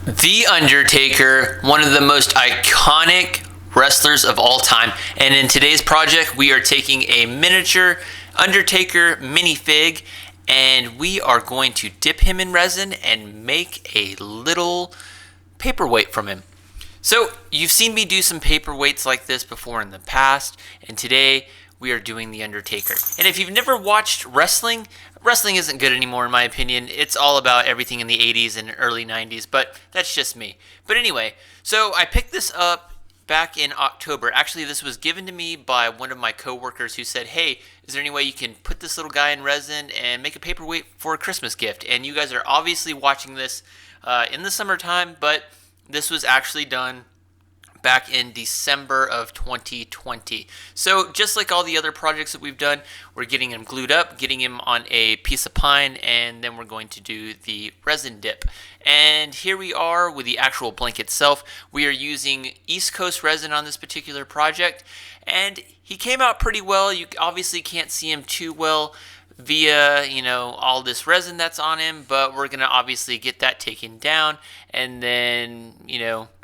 The Undertaker, one of the most iconic wrestlers of all time. And in today's project, we are taking a miniature Undertaker minifig and we are going to dip him in resin and make a little paperweight from him. So you've seen me do some paperweights like this before in the past, and today we are doing the Undertaker. And if you've never watched wrestling isn't good anymore in my opinion. It's all about everything in the 80s and early 90s, but that's just me. But anyway, so I picked this up back in October. Actually, this was given to me by one of my coworkers who said, hey, is there any way you can put this little guy in resin and make a paperweight for a Christmas gift? And you guys are obviously watching this in the summertime, but this was actually done back in December of 2020. So just like all the other projects that we've done, we're getting him glued up, getting him on a piece of pine, and then we're going to do the resin dip. And here we are with the actual blank itself. We are using East Coast resin on this particular project, and he came out pretty well. You obviously can't see him too well via, all this resin that's on him, but we're going to obviously get that taken down and then,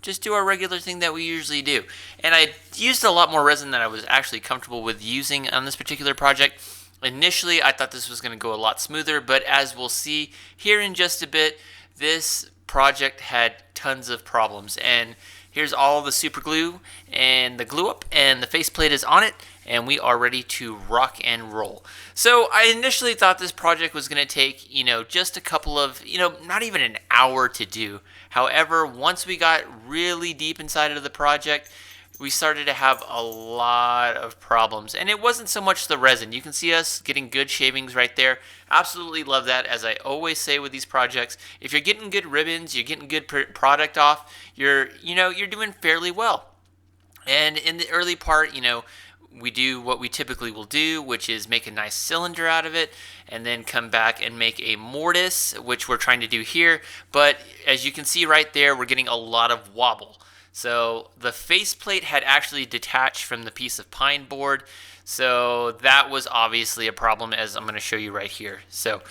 just do our regular thing that we usually do. And I used a lot more resin than I was actually comfortable with using on this particular project. Initially, I thought this was going to go a lot smoother, but as we'll see here in just a bit, this project had tons of problems. And here's all the super glue and the glue up, and the faceplate is on it, and we are ready to rock and roll. So I initially thought this project was going to take, just a couple of, not even an hour to do. However, once we got really deep inside of the project, we started to have a lot of problems. And it wasn't so much the resin. You can see us getting good shavings right there. Absolutely love that. As I always say with these projects, if you're getting good ribbons, you're getting good product off, you're doing fairly well. And in the early part, we do what we typically will do, which is make a nice cylinder out of it and then come back and make a mortise, which we're trying to do here. But as you can see right there, we're getting a lot of wobble. So the faceplate had actually detached from the piece of pine board. So that was obviously a problem, as I'm going to show you right here. So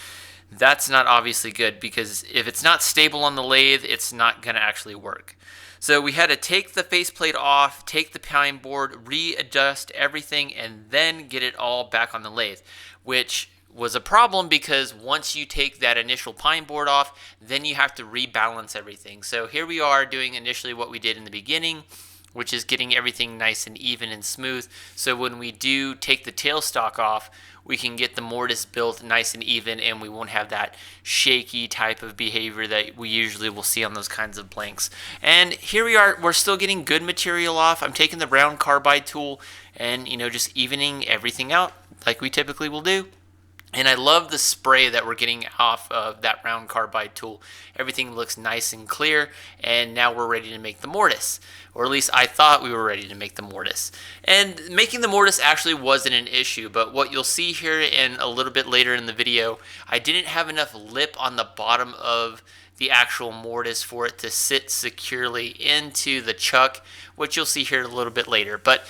that's not obviously good, because if it's not stable on the lathe, it's not going to actually work. So we had to take the faceplate off, take the pine board, readjust everything, and then get it all back on the lathe, which was a problem because once you take that initial pine board off, then you have to rebalance everything. So here we are doing initially what we did in the beginning, which is getting everything nice and even and smooth. So when we do take the tailstock off, we can get the mortise built nice and even, and we won't have that shaky type of behavior that we usually will see on those kinds of blanks. And here we are, we're still getting good material off. I'm taking the round carbide tool and, just evening everything out like we typically will do. And I love the spray that we're getting off of that round carbide tool. Everything looks nice and clear, and now we're ready to make the mortise. Or at least I thought we were ready to make the mortise. And making the mortise actually wasn't an issue, but what you'll see here and a little bit later in the video, I didn't have enough lip on the bottom of the actual mortise for it to sit securely into the chuck, which you'll see here a little bit later. But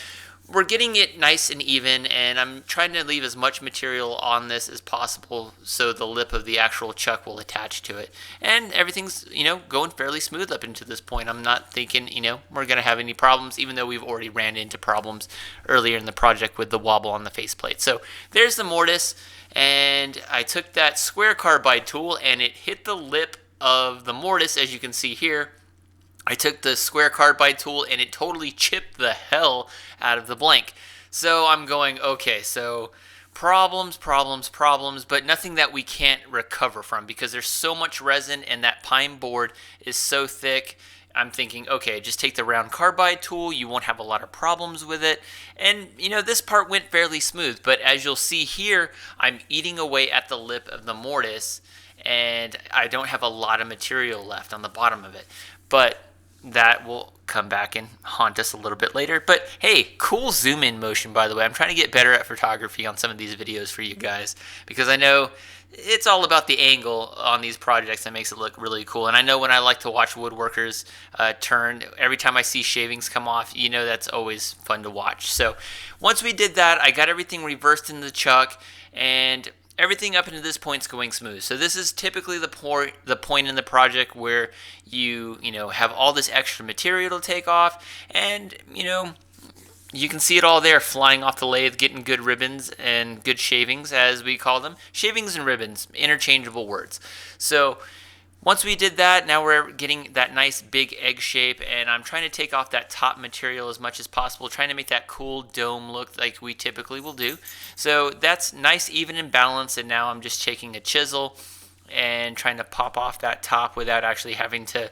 we're getting it nice and even, and I'm trying to leave as much material on this as possible so the lip of the actual chuck will attach to it. And everything's, going fairly smooth up into this point. I'm not thinking, we're going to have any problems, even though we've already ran into problems earlier in the project with the wobble on the faceplate. So there's the mortise, and I took that square carbide tool and it hit the lip of the mortise, as you can see here. I took the square carbide tool and it totally chipped the hell out of the blank. So I'm going, okay, so problems, but nothing that we can't recover from because there's so much resin and that pine board is so thick. I'm thinking, okay, just take the round carbide tool. You won't have a lot of problems with it. And, this part went fairly smooth. But as you'll see here, I'm eating away at the lip of the mortise and I don't have a lot of material left on the bottom of it. But that will come back and haunt us a little bit later. But hey, cool zoom in motion, by the way. I'm trying to get better at photography on some of these videos for you guys, because I know it's all about the angle on these projects that makes it look really cool. And I know when I like to watch woodworkers turn, every time I see shavings come off, that's always fun to watch. So once we did that, I got everything reversed in the chuck, and everything up into this point is going smooth. So this is typically the point in the project where you know have all this extra material to take off, and you can see it all there flying off the lathe, getting good ribbons and good shavings, as we call them. Shavings and ribbons, interchangeable words. So once we did that, now we're getting that nice big egg shape, and I'm trying to take off that top material as much as possible, trying to make that cool dome look like we typically will do. So that's nice, even and balanced, and now I'm just taking a chisel and trying to pop off that top without actually having to,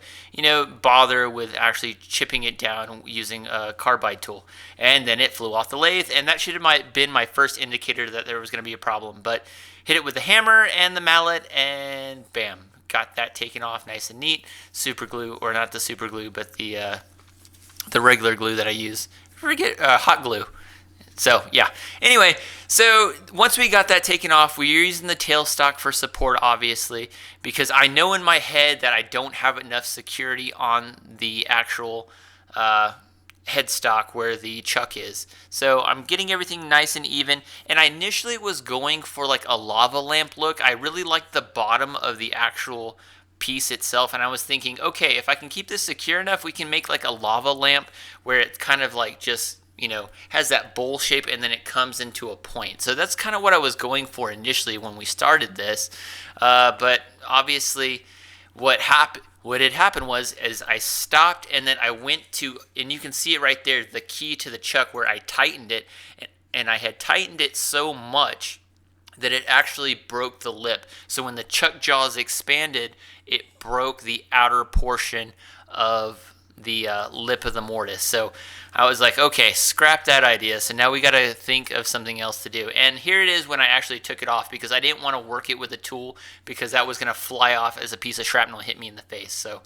bother with actually chipping it down using a carbide tool. And then it flew off the lathe, and that should have been my first indicator that there was going to be a problem. But hit it with the hammer and the mallet, and bam, got that taken off nice and neat. Super glue, or not the super glue, but the regular glue that I use. Hot glue. So yeah, anyway, so once we got that taken off, we were using the tailstock for support, obviously, because I know in my head that I don't have enough security on the actual headstock where the chuck is. So I'm getting everything nice and even, and I initially was going for like a lava lamp look. I really liked the bottom of the actual piece itself, and I was thinking, okay, if I can keep this secure enough, we can make like a lava lamp where it's kind of like just has that bowl shape and then it comes into a point. So that's kind of what I was going for initially when we started this. But obviously what had happened was as I stopped, and then I went to, and you can see it right there, the key to the chuck where I tightened it, and I had tightened it so much that it actually broke the lip. So when the chuck jaws expanded, it broke the outer portion of the lip of the mortise. So I was like, okay, scrap that idea. So now we got to think of something else to do. And here it is when I actually took it off, because I didn't want to work it with a tool, because that was going to fly off as a piece of shrapnel hit me in the face. So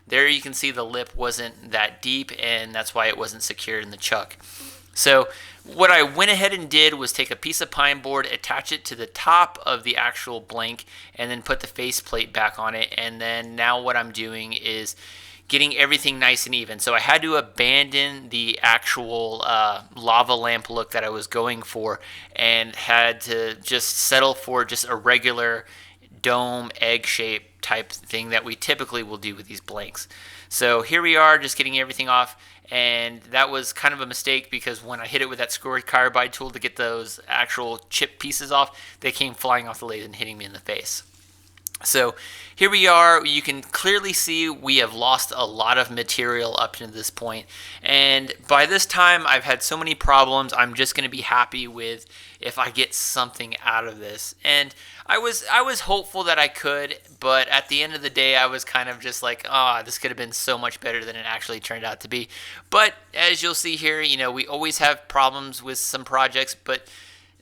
there you can see the lip wasn't that deep, and that's why it wasn't secured in the chuck. So what I went ahead and did was take a piece of pine board, attach it to the top of the actual blank, and then put the faceplate back on it. And then now what I'm doing is getting everything nice and even. So I had to abandon the actual lava lamp look that I was going for, and had to just settle for just a regular dome egg shape type thing that we typically will do with these blanks. So here we are, just getting everything off, and that was kind of a mistake, because when I hit it with that scored carbide tool to get those actual chip pieces off, they came flying off the lathe and hitting me in the face. So here we are. You can clearly see we have lost a lot of material up to this point, and by this time I've had so many problems, I'm just going to be happy with if I get something out of this. And I was hopeful that I could, but at the end of the day I was kind of just like, this could have been so much better than it actually turned out to be. But as you'll see here, we always have problems with some projects, but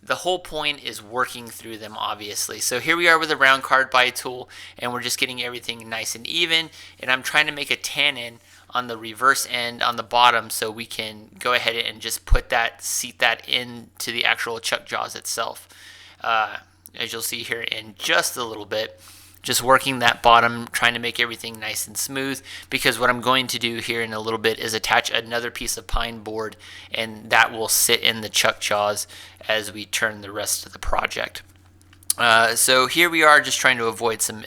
the whole point is working through them, obviously. So here we are with a round carbide tool, and we're just getting everything nice and even, and I'm trying to make a tannin on the reverse end on the bottom, so we can go ahead and just seat that into the actual chuck jaws itself. As you'll see here in just a little bit, just working that bottom, trying to make everything nice and smooth, because what I'm going to do here in a little bit is attach another piece of pine board, and that will sit in the chuck jaws as we turn the rest of the project. So here we are, just trying to avoid some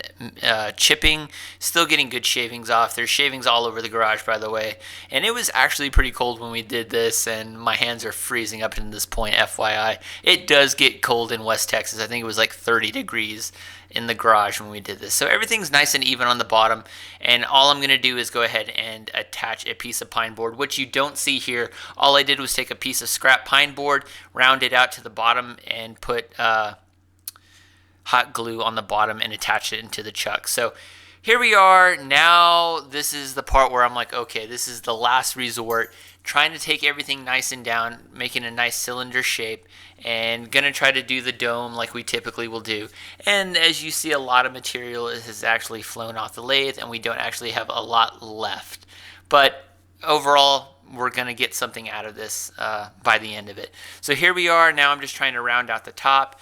chipping, still getting good shavings off. There's shavings all over the garage, by the way, and it was actually pretty cold when we did this, and my hands are freezing up to this point, FYI. It does get cold in West Texas. I think it was like 30 degrees in the garage when we did this. So everything's nice and even on the bottom, and all I'm going to do is go ahead and attach a piece of pine board, which you don't see here. All I did was take a piece of scrap pine board, round it out to the bottom, and put hot glue on the bottom and attach it into the chuck. So here we are. Now this is the part where I'm like, okay, this is the last resort, trying to take everything nice and down, making a nice cylinder shape, and gonna try to do the dome like we typically will do. And as you see, a lot of material has actually flown off the lathe, and we don't actually have a lot left. But overall, we're going to get something out of this by the end of it. So here we are. Now I'm just trying to round out the top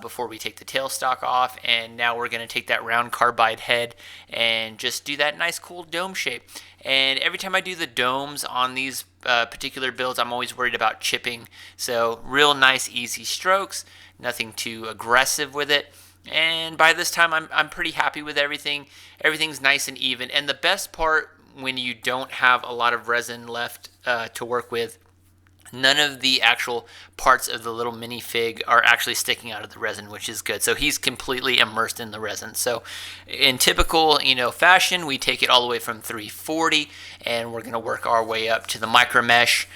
before we take the tailstock off. And now we're going to take that round carbide head and just do that nice cool dome shape. And every time I do the domes on these particular builds, I'm always worried about chipping. So real nice, easy strokes, nothing too aggressive with it. And by this time, I'm pretty happy with everything. Everything's nice and even. And the best part, when you don't have a lot of resin left to work with, none of the actual parts of the little minifig are actually sticking out of the resin, which is good. So he's completely immersed in the resin. So in typical, fashion, we take it all the way from 340, and we're going to work our way up to the micro mesh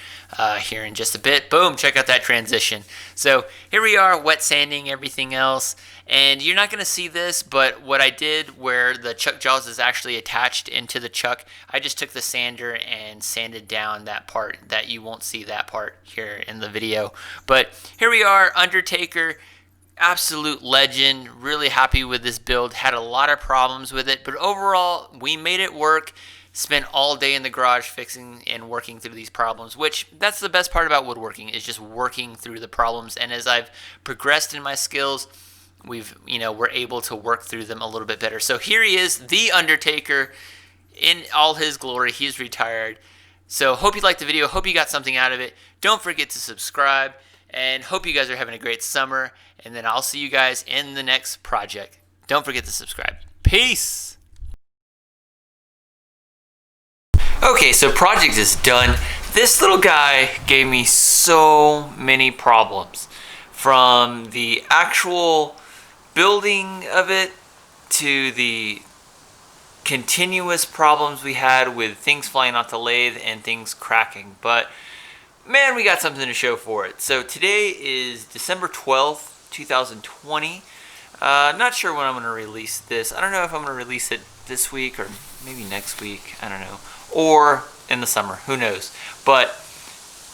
here in just a bit. Boom, check out that transition. So here we are, wet sanding everything else. And you're not going to see this, but what I did where the chuck jaws is actually attached into the chuck, I just took the sander and sanded down that part. That you won't see that part here in the video. But here we are, Undertaker, absolute legend. Really happy with this build. Had a lot of problems with it, but overall, we made it work. Spent all day in the garage fixing and working through these problems, which that's the best part about woodworking, is just working through the problems. And as I've progressed in my skills, we're able to work through them a little bit better. So here he is, the Undertaker in all his glory. He's retired. So hope you liked the video. Hope you got something out of it. Don't forget to subscribe, and hope you guys are having a great summer. And then I'll see you guys in the next project. Don't forget to subscribe. Peace. Okay, so project is done. This little guy gave me so many problems, from the actual building of it to the continuous problems we had with things flying off the lathe and things cracking. But man, we got something to show for it. So today is December 12th, 2020. Not sure when I'm going to release this. I don't know if I'm going to release it this week or maybe next week. I don't know. Or in the summer. Who knows? But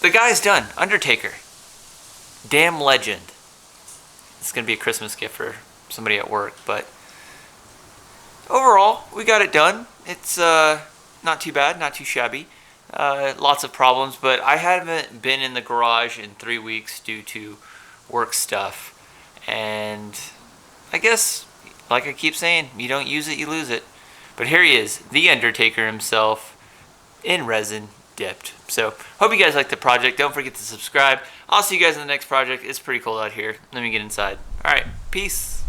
the guy's done. Undertaker. Damn legend. It's going to be a Christmas gift for somebody at work. But overall, we got it done. It's not too bad. Not too shabby. Lots of problems. But I haven't been in the garage in 3 weeks due to work stuff. And I guess, like I keep saying, you don't use it, you lose it. But here he is, the Undertaker himself, in resin, dipped. So, hope you guys liked the project. Don't forget to subscribe. I'll see you guys in the next project. It's pretty cold out here. Let me get inside. Alright, peace.